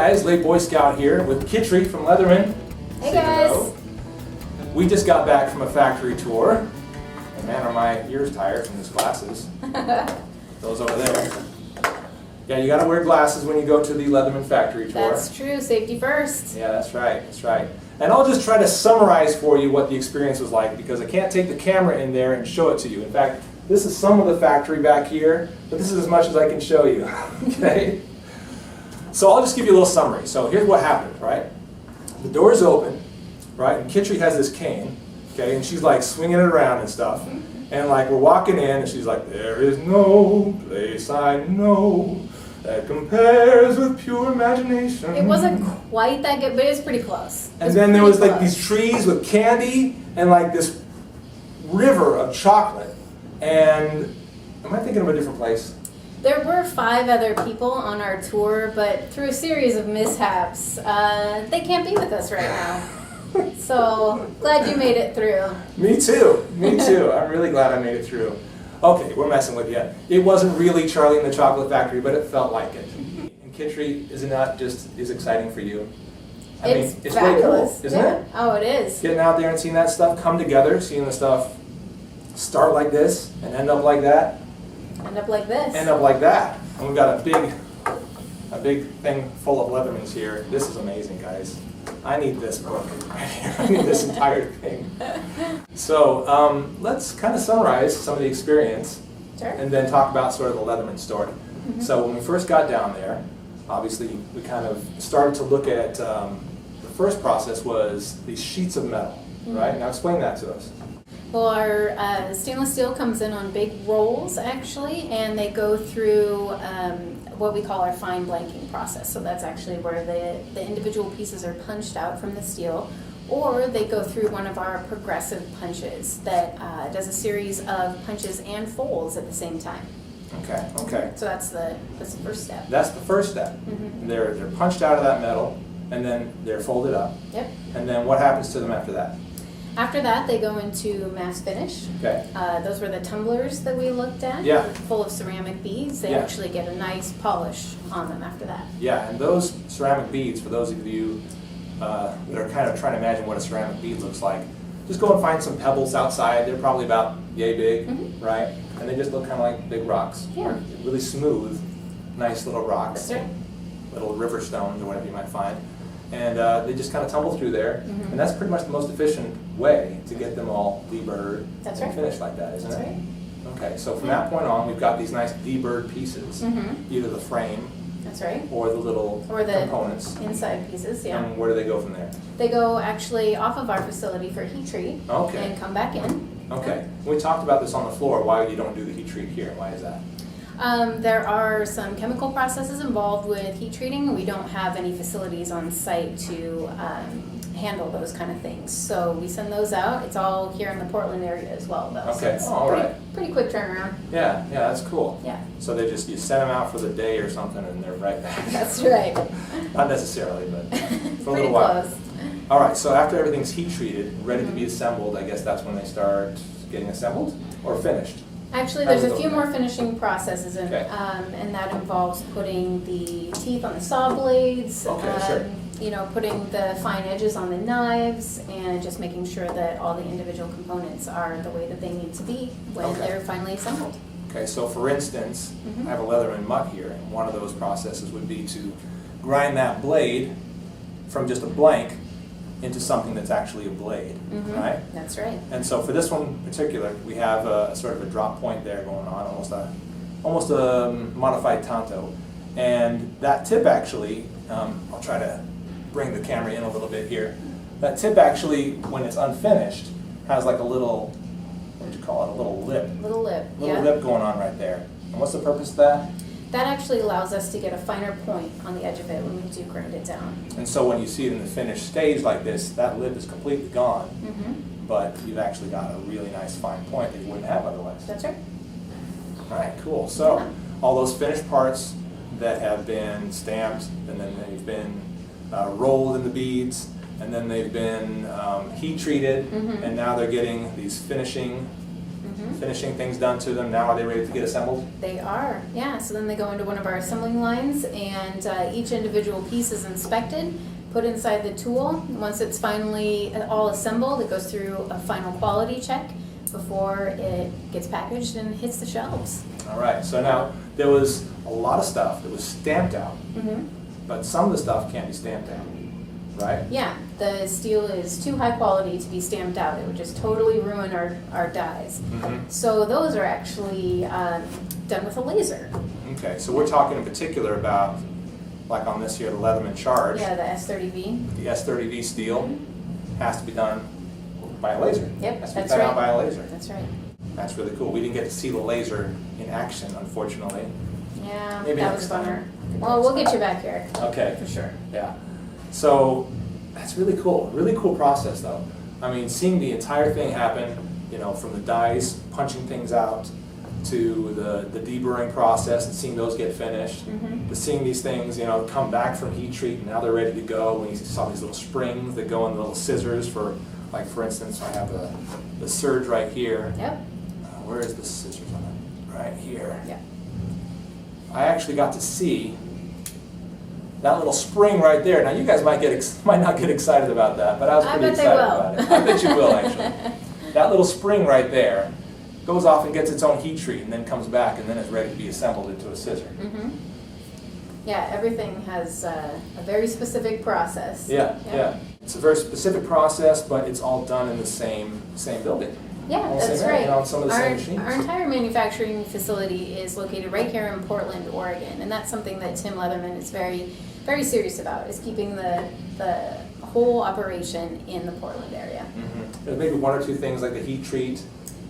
guys, late Boy Scout here with Kitri from Letterman. Hey guys! We just got back from a factory tour. And man, are my ears tired from these glasses. Those over there. Yeah, you gotta wear glasses when you go to the Letterman factory tour. That's true, safety first. Yeah, that's right, that's right. And I'll just try to summarize for you what the experience was like because I can't take the camera in there and show it to you. In fact, this is some of the factory back here, but this is as much as I can show you, okay? So I'll just give you a little summary. So here's what happened, right? The door's open, right? And Kitri has this cane, okay? And she's like swinging it around and stuff. And like we're walking in and she's like, there is no place I know that compares with pure imagination. It wasn't quite that good, but it was pretty close. And then there was like these trees with candy and like this river of chocolate. And am I thinking of a different place? There were 5 other people on our tour, but through a series of mishaps, they can't be with us right now. So, glad you made it through. Me too, me too. I'm really glad I made it through. Okay, we're messing with you. It wasn't really Charlie and the Chocolate Factory, but it felt like it. And Kitri, isn't that just as exciting for you? I mean, it's really cool, isn't it? Oh, it is. Getting out there and seeing that stuff come together, seeing the stuff start like this and end up like that. End up like this. End up like that. And we've got a big thing full of Lettermans here. This is amazing, guys. I need this book right here. I need this entire thing. So let's kind of summarize some of the experience and then talk about sort of the Letterman story. So when we first got down there, obviously we kind of started to look at, the first process was these sheets of metal, right? Now explain that to us. Well, our stainless steel comes in on big rolls, actually, and they go through what we call our fine blanking process. So that's actually where the individual pieces are punched out from the steel, or they go through one of our progressive punches that does a series of punches and folds at the same time. Okay, okay. So that's the first step. That's the first step. They're punched out of that metal, and then they're folded up. Yep. And then what happens to them after that? After that, they go into mass finish. Okay. Those were the tumblers that we looked at. Yeah. Full of ceramic beads. They actually get a nice polish on them after that. Yeah, and those ceramic beads, for those of you that are kind of trying to imagine what a ceramic bead looks like, just go and find some pebbles outside. They're probably about yay big, right? And they just look kind of like big rocks. Yeah. Really smooth, nice little rocks. That's right. Little river stones or whatever you might find. And they just kind of tumble through there. And that's pretty much the most efficient way to get them all deburred and finished like that, isn't it? Right. Okay, so from that point on, we've got these nice deburred pieces, either the frame That's right. or the little components. Inside pieces, yeah. And where do they go from there? They go actually off of our facility for heat treat and come back in. Okay. We talked about this on the floor, why you don't do the heat treat here. Why is that? There are some chemical processes involved with heat treating. We don't have any facilities on site to handle those kind of things. So we send those out. It's all here in the Portland area as well, though. Okay, So all right. Pretty quick turnaround. Yeah, that's cool. Yeah. So you send them out for the day or something and they're right back. That's right. Not necessarily, but for a Pretty little while. close. All right, so after everything's heat treated, ready to be assembled, I guess that's when they start getting assembled or finished? Actually, there's a few more finishing processes, and that involves putting the teeth on the saw blades, putting the fine edges on the knives, and just making sure that all the individual components are the way that they need to be when they're finally assembled. Okay, so for instance, I have a Letterman M.U.T here, and one of those processes would be to grind that blade from just a blank into something that's actually a blade, right? That's right. And so for this one in particular, we have a sort of a drop point there going on, almost a modified tanto. And that tip actually, I'll try to bring the camera in a little bit here. That tip actually, when it's unfinished, has like a little, what would you call it, a little lip. Little lip, Little lip going on right there. And what's the purpose of that? That actually allows us to get a finer point on the edge of it when we do grind it down. And so when you see it in the finished stage like this, that lip is completely gone, but you've actually got a really nice fine point that you wouldn't have otherwise. That's right. All right, cool. So all those finished parts that have been stamped, and then they've been rolled in the beads, and then they've been heat treated, and now they're getting these finishing finishing things done to them. Now are they ready to get assembled? They are, yeah. So then they go into one of our assembling lines, and each individual piece is inspected, put inside the tool. Once it's finally all assembled, it goes through a final quality check before it gets packaged and hits the shelves. All right, so now there was a lot of stuff that was stamped out, but some of the stuff can't be stamped out, right? Yeah, the steel is too high quality to be stamped out. It would just totally ruin our dies. So those are actually done with a laser. Okay, so we're talking in particular about, like on this here, the Letterman Charge. Yeah, the S30V. The S30V steel has to be done by a laser. Yep, Has to be that's cut right. out by a laser. That's right. That's really cool. We didn't get to see the laser in action, unfortunately. Yeah, Maybe that next was a bummer. time. Well, we'll get you back here. Okay. For sure. Yeah. So that's really cool. Really cool process, though. I mean, seeing the entire thing happen, you know, from the dies, punching things out, to the deburring process and seeing those get finished, to seeing these things, you know, come back from heat treat and now they're ready to go. When you saw these little springs that go in the little scissors for, like for instance, I have the surge right here. Yep. Where is the scissors on it? Right here. Yep. I actually got to see that little spring right there. Now you guys might not get excited about that, but I was pretty excited about it. I bet you will actually. That little spring right there goes off and gets its own heat treat and then comes back and then it's ready to be assembled into a scissor. Yeah, everything has a very specific process. Yeah. It's a very specific process, but it's all done in the same building. Yeah, All the that's same, right. you know, some of the same machines. Our entire manufacturing facility is located right here in Portland, Oregon, and that's something that Tim Leatherman is very, very serious about, is keeping the whole operation in the Portland area. There's maybe one or two things like the heat treat.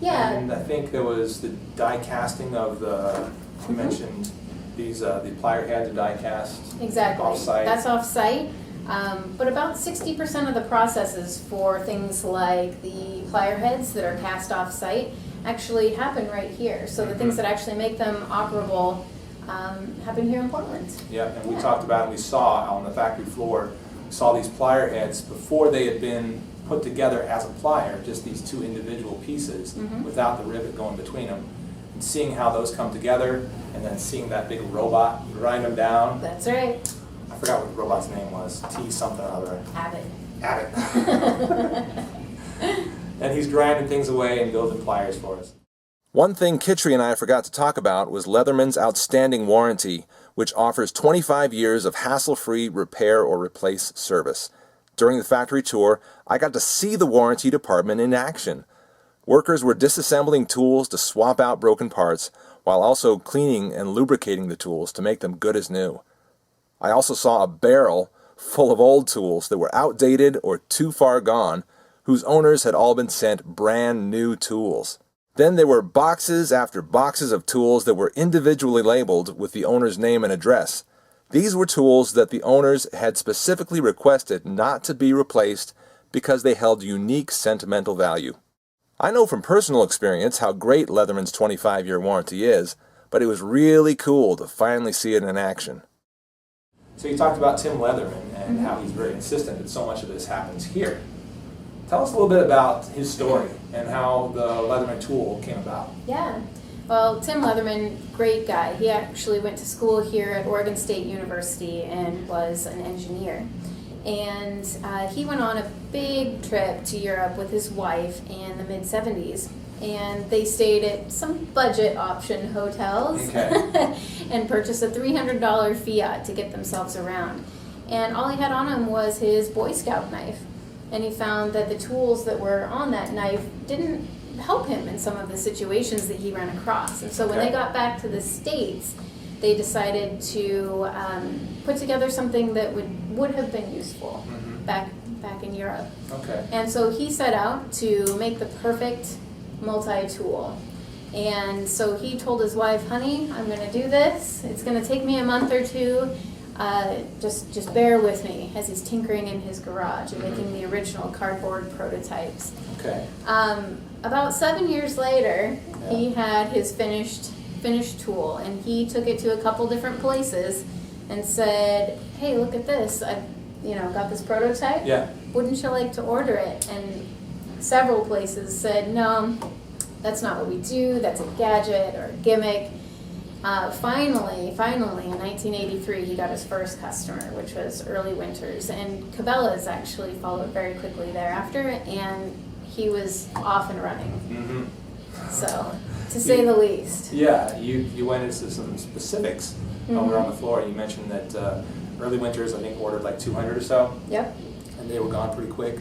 Yeah. And I think there was the die casting of the, you mentioned these, the plier heads are die cast. Exactly. Off-site. That's off-site. But about 60% of the processes for things like the plier heads that are cast off-site actually happen right here. So the things that actually make them operable happen here in Portland. Yeah, and we talked about, and we saw on the factory floor, saw these plier heads before they had been put together as a plier, just these two individual pieces without the rivet going between them. And seeing how those come together, and then seeing that big robot grind them down. That's right. I forgot what the robot's name was. T something or other. Abbott. And he's grinding things away and building pliers for us. One thing Kitri and I forgot to talk about was Leatherman's outstanding warranty, which offers 25 years of hassle-free repair or replace service. During the factory tour, I got to see the warranty department in action. Workers were disassembling tools to swap out broken parts, while also cleaning and lubricating the tools to make them good as new. I also saw a barrel full of old tools that were outdated or too far gone, whose owners had all been sent brand new tools. Then there were boxes after boxes of tools that were individually labeled with the owner's name and address. These were tools that the owners had specifically requested not to be replaced because they held unique sentimental value. I know from personal experience how great Leatherman's 25-year warranty is, but it was really cool to finally see it in action. So you talked about Tim Leatherman and how he's very insistent that so much of this happens here. Tell us a little bit about his story and how the Leatherman tool came about. Yeah. Well, Tim Leatherman, great guy. He actually went to school here at Oregon State University and was an engineer. And he went on a big trip to Europe with his wife in the mid-70s. And they stayed at some budget option hotels and purchased a $300 Fiat to get themselves around. And all he had on him was his Boy Scout knife. And he found that the tools that were on that knife didn't help him in some of the situations that he ran across. And so when they got back to the States, they decided to put together something that would have been useful back in Europe. And so he set out to make the perfect multi-tool. And so he told his wife, honey, I'm going to do this. It's going to take me a month or two. Just bear with me, as he's tinkering in his garage and making the original cardboard prototypes. About 7 years later, he had his finished tool, and he took it to a couple different places and said, hey, look at this. I got this prototype. Wouldn't you like to order it? And several places said, no, That's not what we do. That's a gadget or a gimmick. Finally, in 1983, he got his first customer, which was Early Winters, and Cabela's actually followed very quickly thereafter, and he was off and running. Mm-hmm. So, to say the least. Yeah, you went into some specifics when we were on the floor. You mentioned that Early Winters, I think, ordered like 200 or so. Yep. And they were gone pretty quick.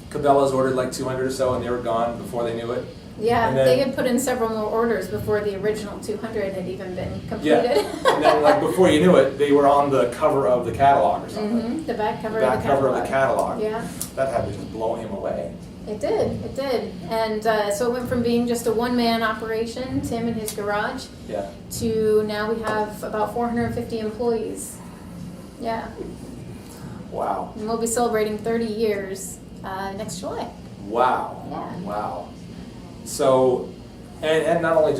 Cabela's ordered like 200 or so, and they were gone before they knew it. Yeah, And then, they had put in several more orders before the original 200 had even been completed. Yeah, and then like before you knew it, they were on the cover of the catalog or something. Mm-hmm. The back cover The back of the catalog. cover of the catalog. Yeah. That had to just blow him away. It did. And so it went from being just a one-man operation, Tim in his garage, Yeah. to now we have about 450 employees. Yeah. Wow. And we'll be celebrating 30 years next July. Wow. Yeah. Wow. So, and not only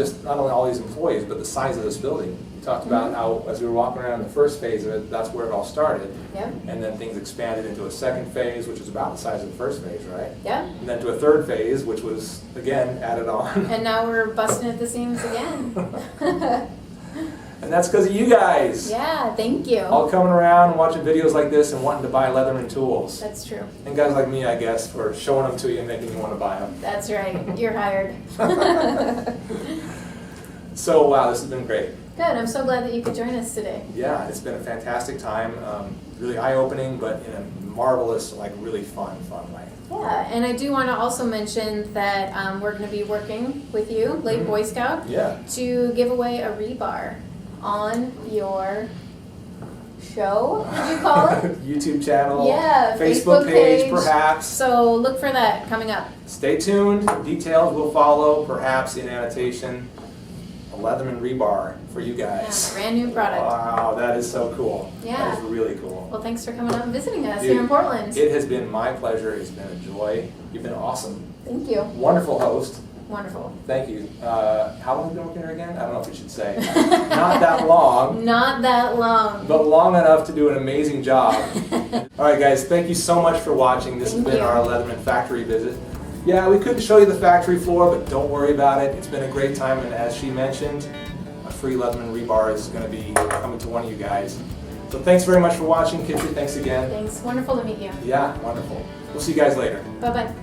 all these employees, but the size of this building. You talked about how, as we were walking around in the first phase of it, that's where it all started. Yep. And then things expanded into a second phase, which is about the size of the first phase, right? Yep. And then to a third phase, which was, again, added on. And now we're busting at the seams again. And that's because of you guys. Yeah, thank you. All coming around and watching videos like this and wanting to buy Letterman tools. That's true. And guys like me, I guess, for showing them to you and making you want to buy them. That's right. You're hired. So, wow, this has been great. Good. I'm so glad that you could join us today. Yeah, it's been a fantastic time. Really eye-opening, but in a marvelous, like really fun way. Yeah, and I do want to also mention that we're going to be working with you, Late Boy Scout, Yeah. to give away a rebar on your show, would you call it? YouTube channel, Yeah, Facebook page, perhaps. So look for that coming up. Stay tuned. Details will follow, perhaps in annotation. A Leatherman rebar for you guys. Yeah, brand new product. Wow, that is so cool. Yeah. That is really cool. Well, thanks for coming out and visiting us Dude, here in Portland. It has been my pleasure. It's been a joy. You've been awesome. Thank you. Wonderful host. Wonderful. Thank you. How long have you been working here again? I don't know if we should say. Not that long, Not that long. but long enough to do an amazing job. All right, guys, thank you so much for watching. This has Thank been you. our Letterman factory visit. Yeah, we couldn't show you the factory floor, but don't worry about it. It's been a great time, and as she mentioned, a free Letterman rebar is going to be coming to one of you guys. So thanks very much for watching, Kitri. Thanks again. Thanks. Wonderful to meet you. Yeah, wonderful. We'll see you guys later. Bye-bye.